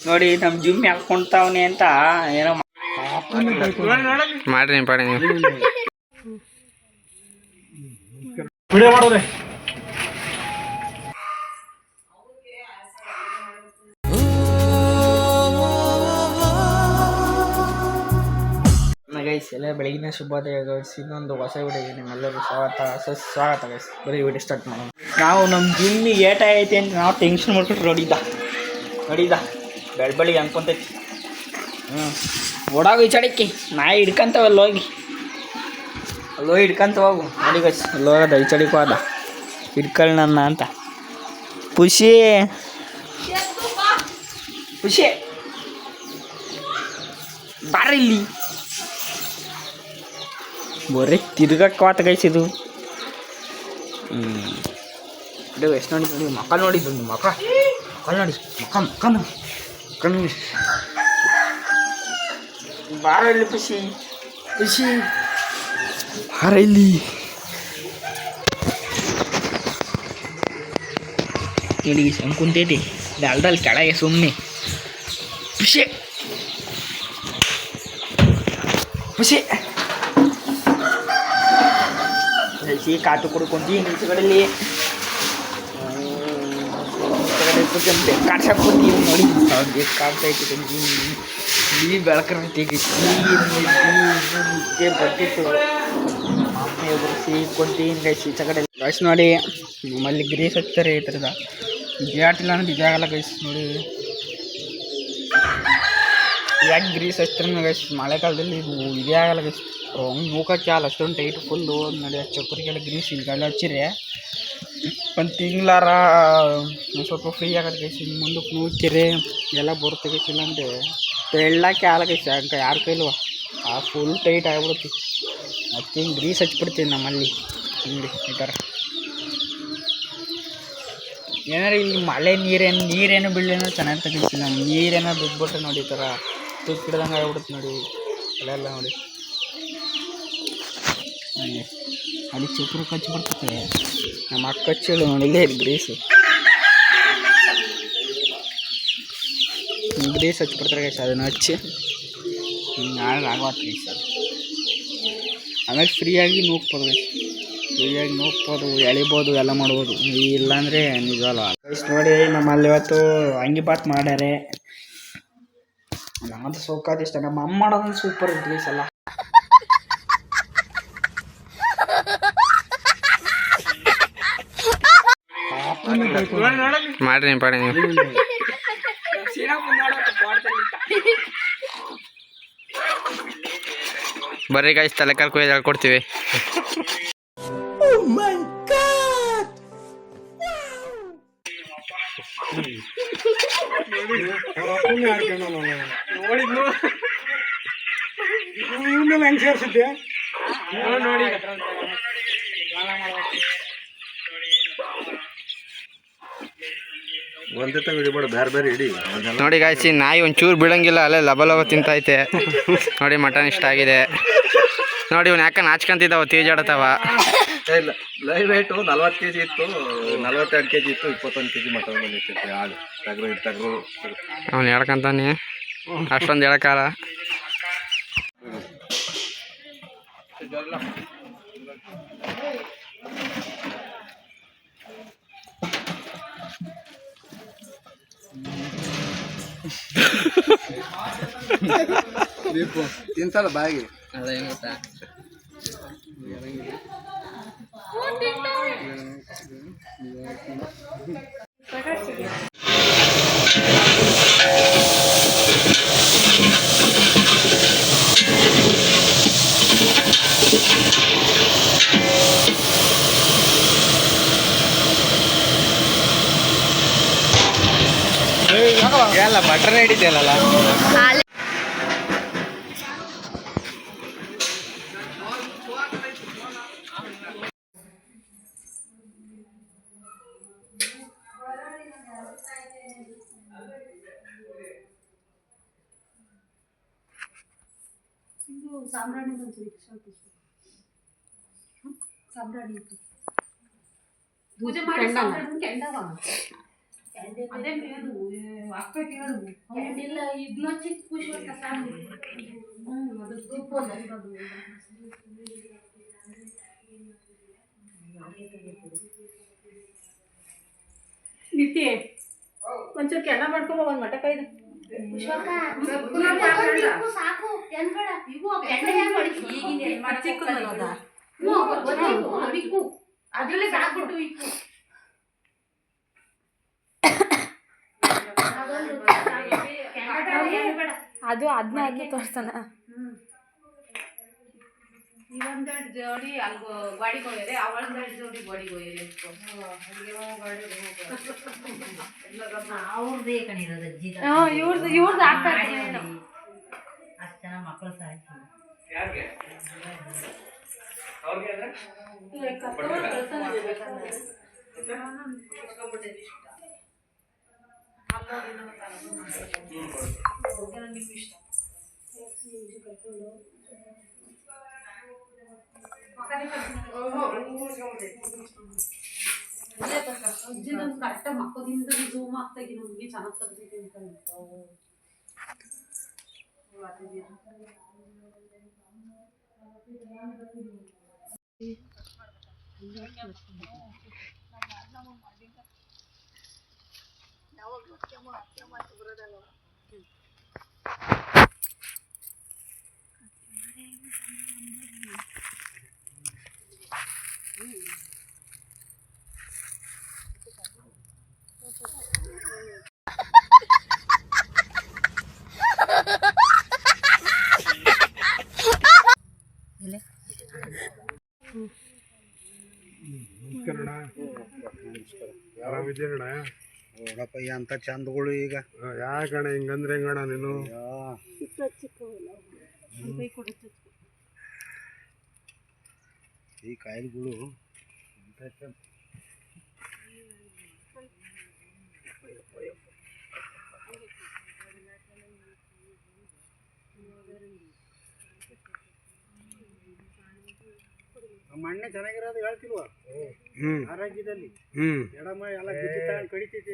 ನೋಡಿ ನಮ್ಮ ಜಿಮ್ ಹಾಕೊಂತಾವನೆ ಅಂತ ಏನೋ ಮಾಡ್ರಿ ಪಾಡಿ ವಿಡಿಯೋ ಮಾಡೋರೆ. ಗೈಸ್ ಎಲ್ಲ ಬೆಳಗಿನ ಶುಭೋದಯ ಗೈಸ್. ಇನ್ನೊಂದು ಹೊಸ ವಿಡಿಯೋಗೆ ನಿಮ್ಮೆಲ್ಲರೂ ಸ್ವಾಗತ ಗೈಸ್. ಬರೀ ವಿಡಿಯೋ ಸ್ಟಾರ್ಟ್ ಮಾಡೋಣ. ನಾವು ನಮ್ಮ ಜಿಮ್ಮಿಗೆ ಏಟ ಐತಿ ಅಂತ ನಾವು ಟೆನ್ಷನ್ ಮಾಡ್ಬಿಟ್ರೆ ನೋಡಿದ ಬೆಳಬೆಳಿಗ್ಗೆ ಅನ್ಕೊಂತೈತಿ. ಓಡಾಗು ಈ ಚಡಕ್ಕಿ ನಾಯಿ ಹಿಡ್ಕಂತವಲ್ಲ ಹೋಗಿ ಅಲ್ಲೋಗಿ ಹಿಡ್ಕಂತ ಹೋಗು. ನೋಡಿ ಗೈಸ್ ಅಲ್ಲೋಗದ ಈ ಚಡಿಕೂ ಅದ ಹಿಡ್ಕೊಳ್ಳ ನನ್ನ ಅಂತ. ಖುಷಿ ಬಾರ ಇಲ್ಲಿ ಬರೀ ತಿರ್ಗಕ್ಕಾತ ಗೈಸಿದು. ಎಷ್ಟು ನೋಡಿ ಮಕ್ಕ ನೋಡಿದ್ದು ಮಕ್ಕ ನೋಡಿ ಬಾರ ಇಲ್ಲಿ ಖುಷಿ ಬಾರ ಇಲ್ಲಿ. ನೋಡಿ ಕುಂತೈತಿ ಡಲ್ದಲ್ಲಿ ಕೆಳಗೆ ಸುಮ್ಮನೆ ಖುಷಿ ಕಾಟು ಕುಡ್ಕೊಂತೀವಿ ನಿಲ್ಸಗಡಲ್ಲಿ ಕಾಡ್ಸಾಕ್ಬಿಡ್ತೀವಿ. ನೋಡಿ ಬೇಕು ಕಾಡ್ತೈತಿ ನೀ ಬೆಳಕೈತಿ ಬರ್ತಿತ್ತು ಮಾಮೂಲಿ ಒಬ್ಬರು ಸಿಕ್ಕೊಂತೀನಿ ಗೈಸ್ ಈಚಗಡೆ ಗೈಸ್. ನೋಡಿ ನಮ್ಮಲ್ಲಿ ಗ್ರೀಸ್ ಹಚ್ತಾರೆ ಈ ಥರದ ಇದಾಟಿಲ್ಲ ಅಂದ್ರೆ ಇದಾಗಲ್ಲ ಗೈಸ್. ನೋಡಿ ಯಾಕೆ ಗ್ರೀಸ್ ಹಚ್ತಾರೆ ಗೈಸ್, ಮಳೆಗಾಲದಲ್ಲಿ ಇದು ಇದೇ ಆಗಲ್ಲ ಗೈಸ್. ಹಂಗೆ ಮೂಕಕ್ಕೆ ಆಗಲ್ಲ ಅಷ್ಟೊಂದು ಟೈಟ್ ಫುಲ್ಲು. ನೋಡಿ ಚಪ್ಪರಿಗೆಲ್ಲ ಗ್ರೀಸ್ ಇಲ್ಲೆಲ್ಲ ಹಚ್ಚಿರಿ ಒಂದು ತಿಂಗಳಾರ ಸ್ವಲ್ಪ ಫ್ರೀ ಆಗತ್ತೆ ಗೈಸ್. ಇನ್ನು ಮುಂದಕ್ಕೆ ನೂಕಿರಿ ಎಲ್ಲ ಬರುತ್ತೆ ಗೈಸ್. ಇಲ್ಲಾಂದರೆ ತೆಳ್ಳಕ್ಕೆ ಆಗಲ್ಲ ಗೈಸ್. ಅಂಕ ಯಾರ ಕೈಲ್ವ ಆ ಫುಲ್ ಟೈಟ್ ಆಗಿಬಿಡುತ್ತೆ. ಅದಕ್ಕೆ ಹಿಂಗೆ ಗ್ರೀಸ್ ಹಚ್ಬಿಡ್ತೀವಿ ನಮ್ಮಲ್ಲಿ ಹಿಂಗೆ ಈ ಥರ. ಏನಾರು ಇಲ್ಲಿ ಮಳೆ ನೀರೇನು ಬೀಳೇನೋ ಚೆನ್ನಾಗಿ ತೆಗಿತೀವಿ. ನಮ್ಮ ನೀರೇನೋ ಬಿದ್ದುಬಿಟ್ರೆ ನೋಡಿ ಈ ಥರ ತುಕ್ಕಿಡ್ದಂಗೆ ಆಗಿಬಿಡುತ್ತೆ ನೋಡಿ ಅಲ್ಲೆಲ್ಲ ನೋಡಿ. ಅಲ್ಲಿ ಚುಪ್ರು ಕಚ್ಚಿಬಿಡ್ತೈತೆ ನಮ್ಮ ಅಕ್ಕ ಹಚ್ಚಿಳು ನೋಡಿ ಇಲ್ಲೇ ಗ್ರೀಸು ಗ್ರೀಸ್ ಹಚ್ಬಿಡ್ತಾರೆ ಗೈಸ್. ಅದನ್ನು ಹಚ್ಚಿ ನಾಳೆ ಆಗೋತ್ತು ಗೈಸ್. ಅದು ಆಮೇಲೆ ಫ್ರೀಯಾಗಿ ನೂಕ್ಬೋದು ಗೈಸ್. ಫ್ರೀಯಾಗಿ ನೂಕ್ಬೋದು, ಎಳಿಬೋದು, ಎಲ್ಲ ಮಾಡ್ಬೋದು. ಇಲ್ಲಾಂದರೆ ನಿಜವಲ್ಲ ಗೈಸ್. ನೋಡಿ ನಮ್ಮಲ್ಲಿ ಇವತ್ತು ಅಂಗಿಪಾತ್ ಮಾಡ್ಯಾರೆ. ನಮ್ಮದು ಸೋಕಾದ ಇಷ್ಟ. ನಮ್ಮ ಅಮ್ಮ ಮಾಡೋದಂದ್ರೆ ಸೂಪರ್ ಇತ್ತು ಗೈಸ್ ಎಲ್ಲ. ಮಾಡ್ರಿ ಪಾಡಿ ಬರ್ರಿ ಗಾಯ್ಸ್ ತಲೆಕಾಲು ಕೊಯ್ದು ಹೇಳ್ಕೊಡ್ತೀವಿ. ಹೆಂಗೆ ಸೇರಿಸಿದ್ದೆ ನೋಡಿ ಒಂದೇ ಹಿಡಿಬೇಡ ಬೇರೆ ಬೇರೆ ಹಿಡಿ. ನೋಡಿ ಗಾಯ್ಸಿ ನಾಯಿ ಒಂಚೂರು ಬೀಳಂಗಿಲ್ಲ, ಅಲ್ಲೇ ಲಬ ತಿಂತೈತೆ. ನೋಡಿ ಮಟನ್ ಇಷ್ಟ ಆಗಿದೆ ನೋಡಿ. ಇವ್ನು ಯಾಕೆ ನಾಚ್ಕೊಂತಿದ್ದಾವ ತೀಜಾಡತಾವ. ಇಲ್ಲ ಲೈವ್ ರೇಟು 40 kg ಇತ್ತು, 42 kg ಇತ್ತು, 21 kg ಮಟನ್ ಬಂದಿರ್ತೈತೆ. ಆಳು ತಗ್ರು ಅವ್ನು ಹೇಳ್ಕಂತಾನೆ ಅಷ್ಟೊಂದು ಹೇಳಕ್ಕಾಲ. ತಿಂತಲ್ಲ ಬಾಯಿಗೆ ಅಲ್ಲ ಏನು ಗೊತ್ತಾ, ಎಲ್ಲ ಬಟರ್ ಹಿಡಿದೆಯಲ್ಲ. ಸಾಂಬ್ರಾಣಿ ಸಾಂಬ್ರಾಣಿ ಪೂಜೆ ಮಾಡಿ ಕೆಂಡವ ನಿತ್ಯ ಒಂಚೂರು ಕೆನ ಮಾಡ್ಕೊಂಬ ಒಂದು ಮಟಕ ಇದು ಅದ್ರಲ್ಲೇ ಸಾಕ್ಬಿಟ್ಟು ಇಕ್ಕು ಅದು ಅದನ್ನ ತೋರಿಸ್ತಾನ ಇವಂದೆರಡು ಜೋಡಿ ಅಲ್ಲಿ ಗಾಡಿಗೆ ಹೋಗ್ಯಾರೆ ಅವಳೊಂದೆರಡು ಜೋಡಿ ಗಾಡಿಗೆ ಹೋಗ್ಯಾರೆ ಅವ್ರದ್ದೇ ಕಣಿರೋದು ಅಜ್ಜಿ ಇವ್ರದ್ದು ಆಗ್ತಾರೆ ಅಷ್ಟು ಜನ ಮಕ್ಕಳು ಸಾಯ್ತು ಕರೆಕ್ಟಾಗಿ ಮಕ್ಕಳಿಂದ ಝೂಮ್ ಆಗ್ತಾಗಿ ನಮಗೆ ಚೆನ್ನಾಗಿ ತೆಗ್ದಿದೆ ಅಂತ ಆರಾಮಿದ್ದೀರಣ್ಣ? ನೋಡಪ್ಪ ಅಂತ ಚಂದಗಳು ಈಗ ಯಾಕಣ್ಣ ಹಿಂಗಂದ್ರೆ ಹೆಂಗಣ್ಣ ನೀನು? ಈ ಕಾಯಿಲೆಗಳು ಮಣ್ಣೆ ಚೆನ್ನಾಗಿರೋದು ಹೇಳ್ತಿಲ್ವ ಆರೋಗ್ಯದಲ್ಲಿ ಎಡಮ ಎಲ್ಲ ಗುಜ್ಜಿ ತಗೊಂಡು ಕಡಿತೈತಿ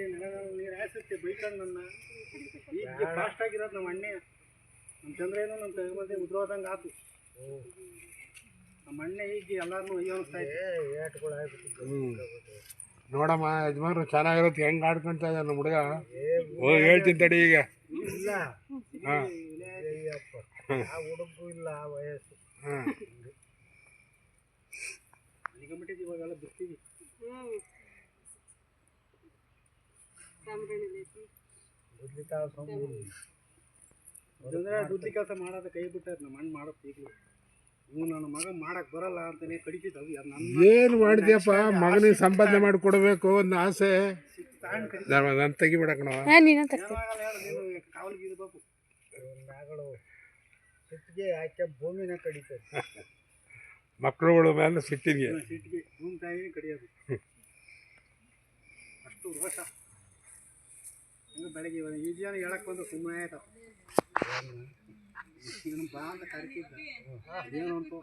ನೀರು ಹಾಸುತ್ತೆ ಬೈಕೊಂಡು ನನ್ನ ಈಗ ಫಾಸ್ಟ್ ಆಗಿರೋದು ನಮ್ಮ ಅಣ್ಣೆ ನಮ್ಮ ಚಂದ್ರೇನು ನಮ್ಮ ತೆಗೆದು ಉದ್ರೋದಂಗೆ ಆತು ನಮ್ಮ ಅಣ್ಣೆ ಈಗ ಎಲ್ಲಾರನ್ನೂ ಅಯ್ಯೋ ಅನಿಸ್ತಾ ಇದೆ. ನೋಡಮ್ಮ ಯಜಮಾನ್ರು ಚೆನ್ನಾಗಿರುತ್ತೆ ಹೆಂಗೆ ಆಡ್ಕೊಂತ ಇದ್ದಾನೆ ನಮ್ಮ ಹುಡುಗ. ಹೋಗಿ ಹೇಳ್ತೀನಿ ತಡಿ ಈಗ. ಇಲ್ಲ ಆ ಹುಡುಗು ಇಲ್ಲ ಆ ವಯಸ್ಸು ಅಲ್ಲಿಗಂಬಿಟ್ಟಿದ್ದು ಇವಾಗೆಲ್ಲ ಬಿಡ್ತೀವಿ. ದುಡ್ಡಿ ಕೆಲಸ ಮಾಡೋದ ಕೈ ಬಿಟ್ಟಾರ ನಮ್ಮ ಅಣ್ಣ ಮಾಡೋದು ಈಗಲೂ ಇವು ನನ್ನ ಮಗ ಮಾಡಕ್ ಬರಲ್ಲ ಅಂತಾನೆ ಕಡಿತಿದ್ದವು. ಏನು ಮಾಡಿದ್ಯಪ್ಪ ಮಗನಿಗೆ ಸಂಪಾದನೆ ಮಾಡಿ ಕೊಡಬೇಕು ಒಂದು ಆಸೆ ನಾನು ತೆಗಿಬಿಡಕಣವ. ಕಾವಲಿಗೆ ಇರಬೇಕು ನಾಗಳು ಸಿಟ್ಟಿಗೆ ಯಾಕೆ ಭೂಮಿನ ಕಡಿತದೆ. ಮಕ್ಕಳುಗಳ ಮೇಲೆ ಸಿಟ್ಟಿಗೆ ಭೂಮಿ ತಾಯಿನೇ ಕಡಿಯೋದು ಅಷ್ಟು ರೋಷ. ಹಂಗೆ ಬೆಳಗ್ಗೆ ಈಜಾನ ಹೇಳಕ್ ಬಂದು ಸುಮ್ಮನೆ ಆಯ್ತು ಬಾ ಅಂತ ಕರಿತಿದ್ದ ಅದೇನು ಅಂತು.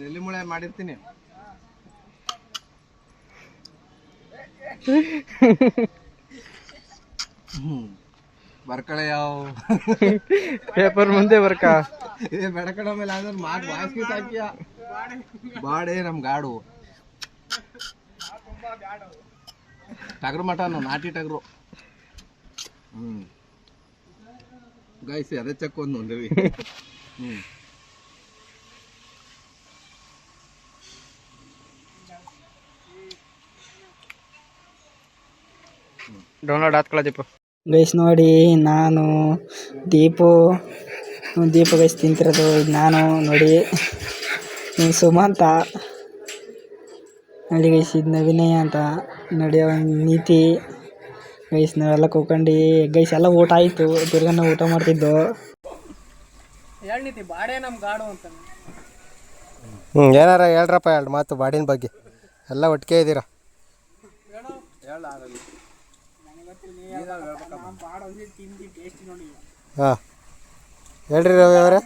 ನೆಲ್ಲಿಮುಳೆ ಮಾಡಿರ್ತೀನಿ. ಬರ್ಕಳೆ ಯಾವ ಪೇಪರ್ ಮುಂದೆ ಬರ್ಕ ಬೆಳಕಡ ಮೇಲೆ ಅಂದ್ರೆ ಮಾತು ವಾಸ್ಕಿ ಸಾಕಿಯ ಬಾಡೆ ನಮ್ ಗಾಡು ಟಗರು ಮಟನ್ ನಾಟಿ ಟಗರು. ಗಾಯ್ಸಿ ಅದೇ ಚಕ್ ಒಂದು ಒಂದೇವಿ. ಡೌನ್ಲೋಡ್ ಹಾಕ್ಕೊಳ್ಳೋ ದೀಪು. ಗೈಸ್ ನೋಡಿ ನಾನು ದೀಪು ಗೈಸ್ ತಿಂತಿರೋದು. ಇದು ನಾನು ನೋಡಿ ನೀನು ಸುಮಂತ ನೋಡಿ ಗೈಸ್, ಇದು ವಿನಯ ಅಂತ ನೋಡಿ, ನೀತಿ ಗೈಸ್. ನಾವೆಲ್ಲ ಕೂತ್ಕೊಂಡು ಗೈಸ್ ಎಲ್ಲ ಊಟ ಆಯಿತು, ತಿರ್ಗಾ ನಾವು ಊಟ ಮಾಡ್ತಿದ್ದೋ. ಹೇಳ್ನಿತಿ ಬಾಡೇ ನಮ್ಮ ಗಾಡು ಅಂತ. ಏನಾರ ಹೇಳ್ರಪ್ಪ 2 ಮಾತು ಬಾಡಿನ ಬಗ್ಗೆ. ಎಲ್ಲ ಒಟ್ಟಿಗೆ ಇದ್ದೀರಾ. ಹಾಂ ಹೇಳ್ರಿ ರವಿ ಅವರೇ.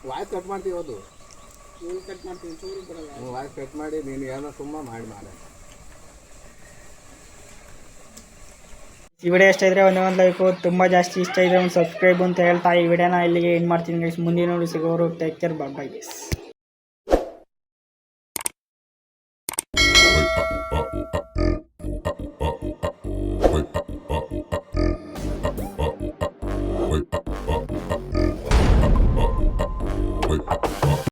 ವಾಯ್ಸ್ ಕಟ್ ಮಾಡ್ತೀವಿ ಅದು ವಾಯ್ಸ್ ಕಟ್ ಮಾಡಿ ನೀನು ಏನೋ ಸುಮ್ಮ ಮಾಡಿ ಈ ವಿಡಿಯೋ ಇಷ್ಟ ಇದ್ರೆ ಒಂದೇ ಒಂದು ಲೈಕು, ತುಂಬ ಜಾಸ್ತಿ ಇಷ್ಟ ಇದ್ರೆ ಒಂದು ಸಬ್ಸ್ಕ್ರೈಬ್ ಅಂತ ಹೇಳ್ತಾ ಈ ವಿಡಿಯೋನ ಇಲ್ಲಿಗೆ ಎಂಡ್ ಮಾಡ್ತೀನಿ ಗೈಸ್. ಮುಂದಿನ ನೋಡಿ ಸಿಗೋರು. Take care, bye guys.